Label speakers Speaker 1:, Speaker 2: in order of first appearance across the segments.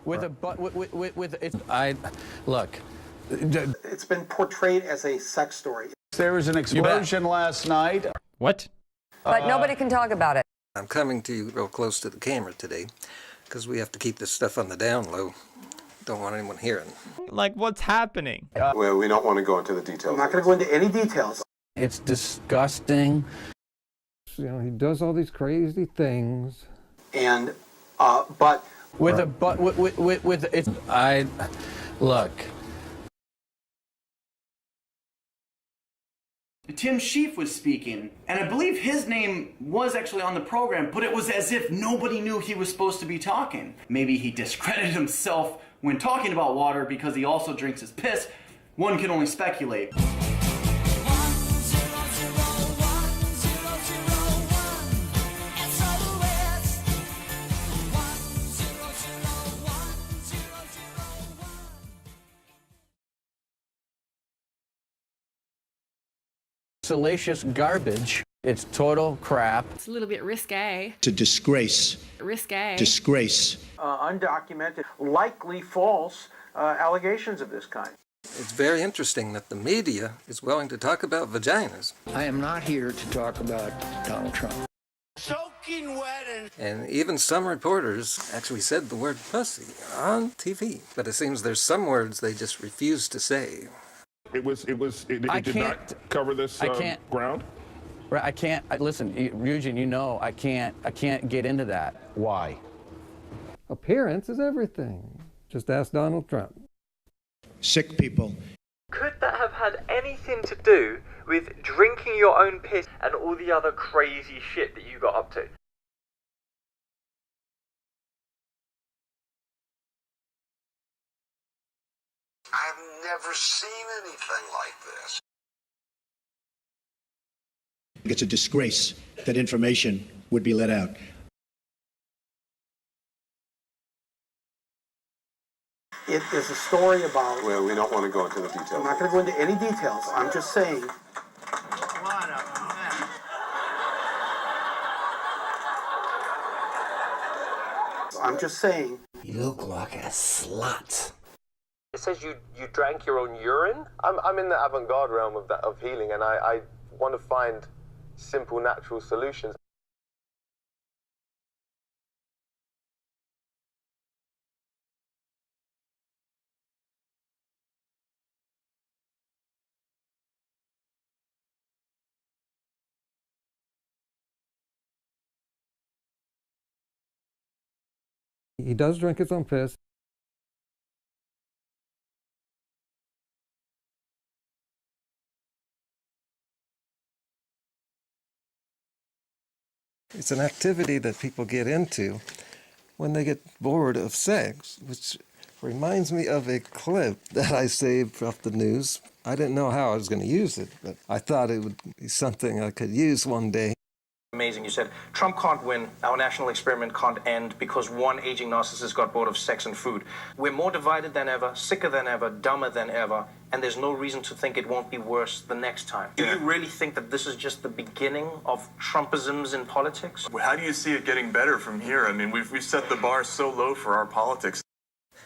Speaker 1: With a but with it's I look.
Speaker 2: It's been portrayed as a sex story.
Speaker 1: There was an explosion last night.
Speaker 3: What?
Speaker 4: But nobody can talk about it.
Speaker 5: I'm coming to you real close to the camera today because we have to keep this stuff on the down low. Don't want anyone hearing.
Speaker 3: Like, what's happening?
Speaker 6: Well, we don't want to go into the details.
Speaker 2: I'm not going to go into any details.
Speaker 1: It's disgusting.
Speaker 7: You know, he does all these crazy things.
Speaker 2: And, but...
Speaker 1: With a but with it's I look.
Speaker 8: Tim Shieff was speaking, and I believe his name was actually on the program, but it was as if nobody knew he was supposed to be talking. Maybe he discredited himself when talking about water because he also drinks his piss. One can only speculate.
Speaker 1: Salacious garbage. It's total crap.
Speaker 9: It's a little bit risque.
Speaker 10: To disgrace.
Speaker 9: Risque.
Speaker 10: Disgrace.
Speaker 2: Undocumented, likely false allegations of this kind.
Speaker 5: It's very interesting that the media is willing to talk about vaginas.
Speaker 10: I am not here to talk about Donald Trump.
Speaker 11: Soaking wet
Speaker 5: And even some reporters actually said the word pussy on TV. But it seems there's some words they just refuse to say.
Speaker 6: It did not cover this ground?
Speaker 1: Right, I can't. Listen, Eugene, you know I can't get into that. Why?
Speaker 7: Appearance is everything. Just ask Donald Trump.
Speaker 10: Sick people.
Speaker 12: Could that have had anything to do with drinking your own piss and all the other crazy shit that you got up to?
Speaker 11: I've never seen anything like this.
Speaker 10: It's a disgrace that information would be let out.
Speaker 2: It is a story about...
Speaker 6: Well, we don't want to go into the details.
Speaker 2: I'm not going to go into any details. I'm just saying... I'm just saying...
Speaker 11: You look like a slut.
Speaker 12: It says you drank your own urine. I'm in the avant-garde realm of healing, and I want to find simple, natural solutions.
Speaker 7: He does drink his own piss.
Speaker 5: It's an activity that people get into when they get bored of sex, which reminds me of a clip that I saved off the news. I didn't know how I was going to use it, but I thought it would be something I could use one day.
Speaker 13: Amazing. You said Trump can't win, our national experiment can't end because one aging narcissist got bored of sex and food. We're more divided than ever, sicker than ever, dumber than ever, and there's no reason to think it won't be worse the next time. Do you really think that this is just the beginning of Trumpisms in politics?
Speaker 6: Well, how do you see it getting better from here? I mean, we've set the bar so low for our politics.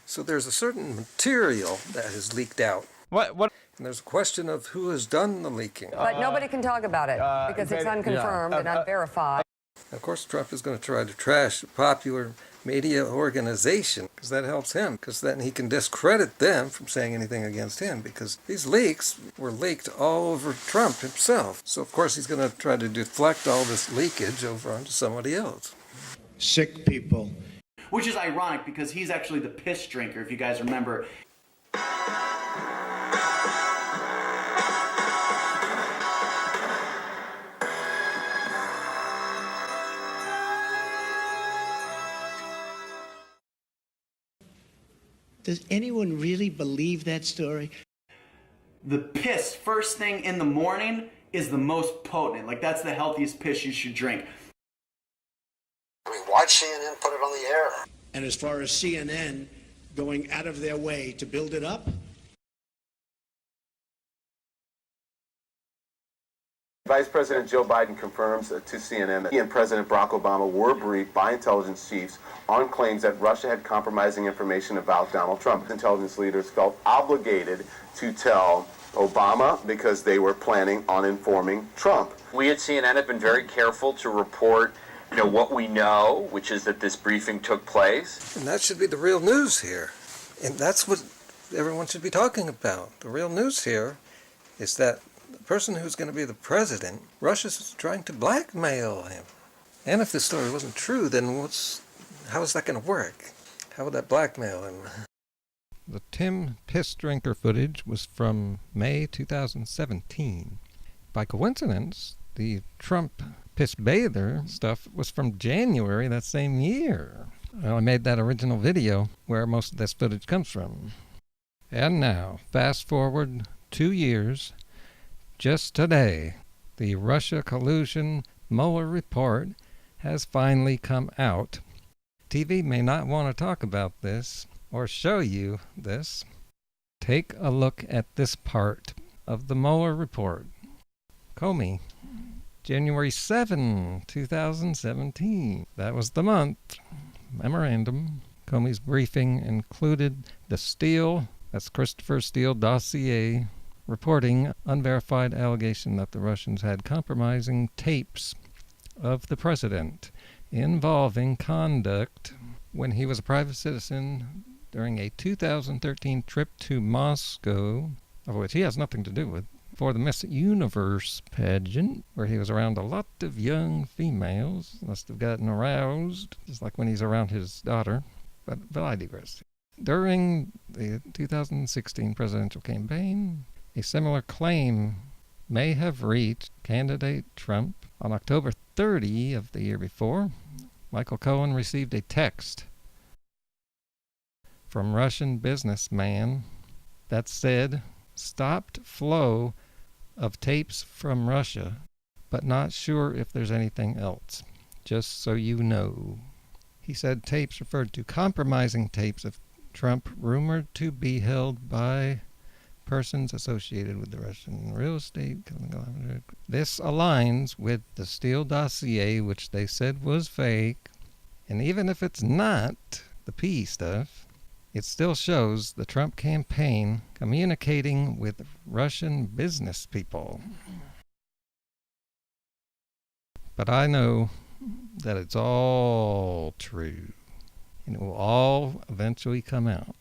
Speaker 5: So there's a certain material that has leaked out.
Speaker 3: What?
Speaker 5: And there's a question of who has done the leaking.
Speaker 4: But nobody can talk about it because it's unconfirmed and unverified.
Speaker 5: Of course, Trump is going to try to trash a popular media organization because that helps him, because then he can discredit them from saying anything against him, because these leaks were leaked all over Trump himself. So, of course, he's going to try to deflect all this leakage over onto somebody else.
Speaker 10: Sick people.
Speaker 8: Which is ironic because he's actually the piss drinker, if you guys remember.
Speaker 10: Does anyone really believe that story?
Speaker 8: The piss first thing in the morning is the most potent. Like, that's the healthiest piss you should drink.
Speaker 11: I mean, why'd CNN put it on the air?
Speaker 10: And as far as CNN going out of their way to build it up,
Speaker 14: Vice President Joe Biden confirms to CNN that he and President Barack Obama were briefed by intelligence chiefs on claims that Russia had compromising information about Donald Trump. Intelligence leaders felt obligated to tell Obama because they were planning on informing Trump.
Speaker 15: We at CNN have been very careful to report, what we know, which is that this briefing took place.
Speaker 5: And that should be the real news here. And that's what everyone should be talking about. The real news here is that the person who's going to be the president, Russia's trying to blackmail him. And if this story wasn't true, then how is that going to work? How would that blackmail him?
Speaker 7: The Tim piss drinker footage was from May 2017. By coincidence, the Trump piss bather stuff was from January that same year. Well, I made that original video where most of this footage comes from. And now, fast forward 2 years, just today, the Russia collusion Mueller report has finally come out. TV may not want to talk about this or show you this. Take a look at this part of the Mueller report. Comey, January 7, 2017. That was the month. Memorandum. Comey's briefing included the Steele, that's Christopher Steele Dossier, reporting unverified allegation that the Russians had compromising tapes of the president involving conduct when he was a private citizen during a 2013 trip to Moscow, of which he has nothing to do with, for the Miss Universe pageant, where he was around a lot of young females. Must have gotten aroused, just like when he's around his daughter. But I digress. During the 2016 presidential campaign, a similar claim may have reached candidate Trump. On October 30 of the year before, Michael Cohen received a text from Russian businessman that said, "Stopped flow of tapes from Russia, but not sure if there's anything else. Just so you know." He said tapes referred to compromising tapes of Trump rumored to be held by persons associated with the Russian real estate. This aligns with the Steele Dossier, which they said was fake. And even if it's not the P stuff, it still shows the Trump campaign communicating with Russian business people. But I know that it's all true, and it will all eventually come out.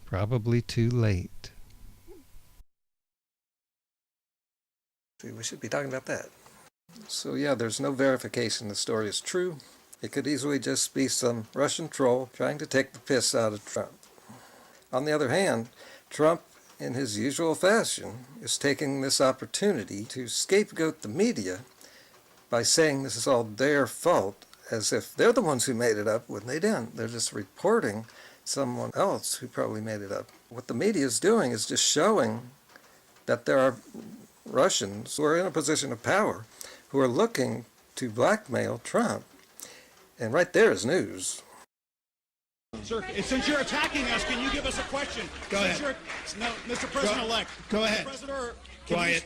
Speaker 7: Probably too late.
Speaker 5: See, we should be talking about that. So yeah, there's no verification the story is true. It could easily just be some Russian troll trying to take the piss out of Trump. On the other hand, Trump, in his usual fashion, is taking this opportunity to scapegoat the media by saying this is all their fault, as if they're the ones who made it up when they didn't. They're just reporting someone else who probably made it up. What the media is doing is just showing that there are Russians who are in a position of power who are looking to blackmail Trump. And right there is news.
Speaker 10: Sir, since you're attacking us, can you give us a question? Go ahead. No, Mr. President-elect.
Speaker 11: Go ahead.
Speaker 10: Quiet.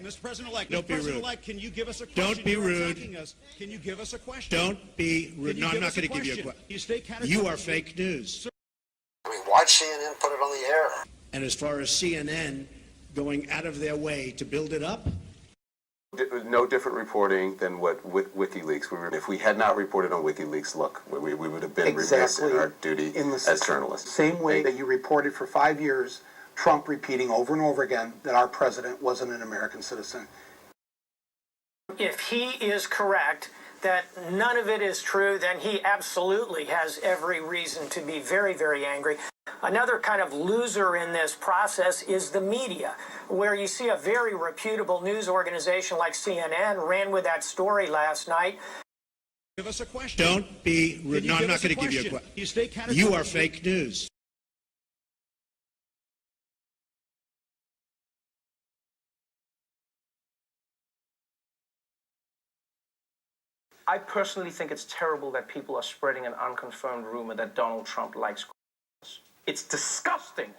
Speaker 10: Mr. President-elect.
Speaker 11: Don't be rude.
Speaker 10: President-elect, can you give us a question?
Speaker 11: Don't be rude.
Speaker 10: Can you give us a question?
Speaker 11: Don't be rude. No, I'm not going to give you a question. You are fake news.
Speaker 16: I mean, why'd CNN put it on the air?
Speaker 10: And as far as CNN going out of their way to build it up?
Speaker 14: No different reporting than what with WikiLeaks. If we had not reported on WikiLeaks, look, we would have been remiss in our duty as journalists.
Speaker 2: Same way that you reported for 5 years, Trump repeating over and over again that our president wasn't an American citizen.
Speaker 17: If he is correct that none of it is true, then he absolutely has every reason to be very, very angry. Another kind of loser in this process is the media, where you see a very reputable news organization like CNN ran with that story last night.
Speaker 10: Give us a question.
Speaker 11: Don't be rude. No, I'm not going to give you a question. You are fake news.
Speaker 13: I personally think it's terrible that people are spreading an unconfirmed rumor that Donald Trump likes. It's disgusting.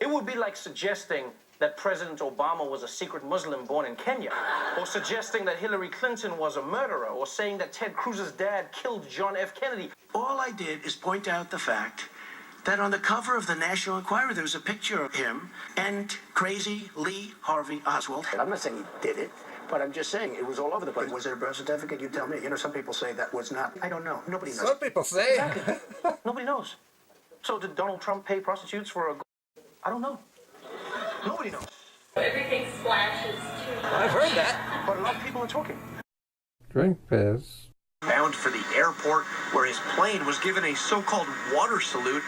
Speaker 13: It would be like suggesting that President Obama was a secret Muslim born in Kenya, or suggesting that Hillary Clinton was a murderer, or saying that Ted Cruz's dad killed John F. Kennedy.
Speaker 18: All I did is point out the fact that on the cover of the National Enquirer, there was a picture of him and crazy Lee Harvey Oswald. I'm not saying he did it, but I'm just saying it was all over the place. Was there a birth certificate? You tell me. You know, some people say that was not. I don't know. Nobody knows.
Speaker 5: Some people say.
Speaker 13: Exactly. Nobody knows. So did Donald Trump pay prostitutes for a... I don't know. Nobody knows.
Speaker 19: Everything splashes too.
Speaker 5: I've heard that.
Speaker 13: But a lot of people are talking.
Speaker 7: Drink piss.
Speaker 18: Bound for the airport where his plane was given a so-called water salute.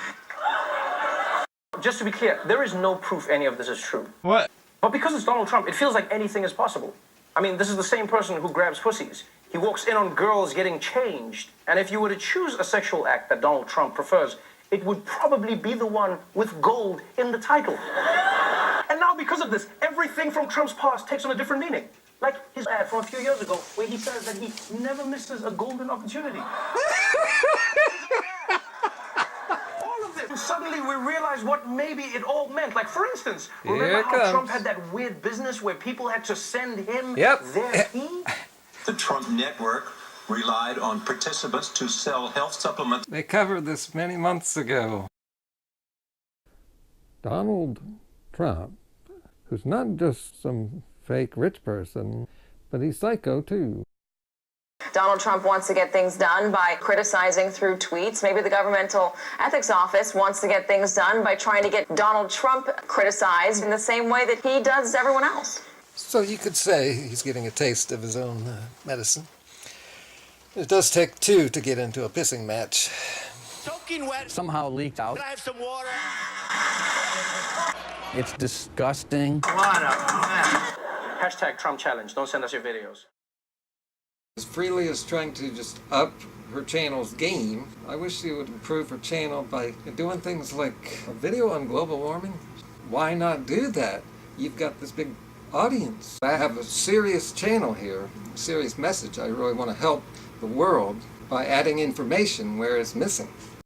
Speaker 13: Just to be clear, there is no proof any of this is true.
Speaker 3: What?
Speaker 13: But because it's Donald Trump, it feels like anything is possible. I mean, this is the same person who grabs pussies. He walks in on girls getting changed. And if you were to choose a sexual act that Donald Trump prefers, it would probably be the one with gold in the title. And now, because of this, everything from Trump's past takes on a different meaning. Like his ad from a few years ago, where he says that he never misses a golden opportunity. All of this. And suddenly we realize what maybe it all meant. Like, for instance, remember how Trump had that weird business where people had to send him their pee?
Speaker 20: The Trump network relied on participants to sell health supplements.
Speaker 5: They covered this many months ago.
Speaker 7: Donald Trump, who's not just some fake rich person, but he's psycho too.
Speaker 21: Donald Trump wants to get things done by criticizing through tweets. Maybe the Governmental Ethics Office wants to get things done by trying to get Donald Trump criticized in the same way that he does everyone else.
Speaker 5: So you could say he's getting a taste of his own medicine. It does take two to get into a pissing match.
Speaker 1: Soaking wet. Somehow leaked out.
Speaker 18: Can I have some water?
Speaker 1: It's disgusting.
Speaker 18: What a mess.
Speaker 13: Hashtag Trump challenge. Don't send us your videos.
Speaker 5: As Freely is trying to just up her channel's game, I wish she would improve her channel by doing things like a video on global warming. Why not do that? You've got this big audience. I have a serious channel here, a serious message. I really want to help the world by adding information where it's missing.